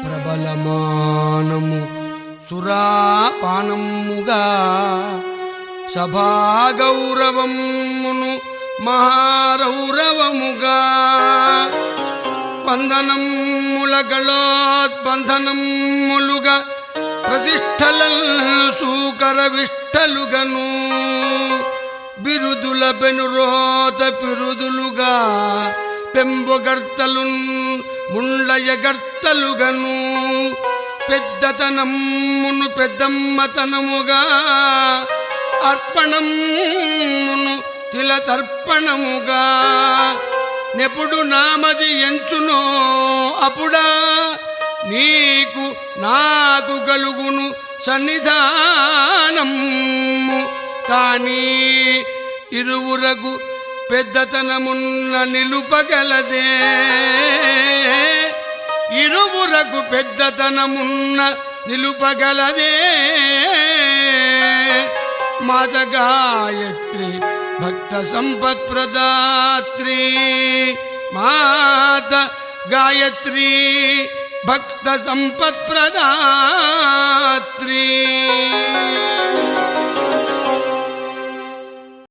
ప్రబలమానము సురాపానముగా సభాగౌరవమును మహారౌరవముగా బంధనములగళోద్బంధనములుగా ప్రతిష్టలల్ సూకర విష్టలుగను బిరుదుల పెనురోత పిరుదులుగా పెంబొగర్తలున్ ముండయగర్తలుగను పెద్దతనమును పెద్దమ్మతనముగా అర్పణమును తిలతర్పణముగా నెప్పుడు నామది ఎంచునో అప్పుడా నీకు నాకు గలుగును సన్నిధానము కానీ ఇరువురకు పెద్దతనమున్న నిలుపగలదే ఇరువురకు పెద్దతనమున్న నిలుపగలదే మాత గాయత్రి భక్త సంపత్ప్రదాత్రి మాత గాయత్రి భక్త సంపత్ప్రదాత్రి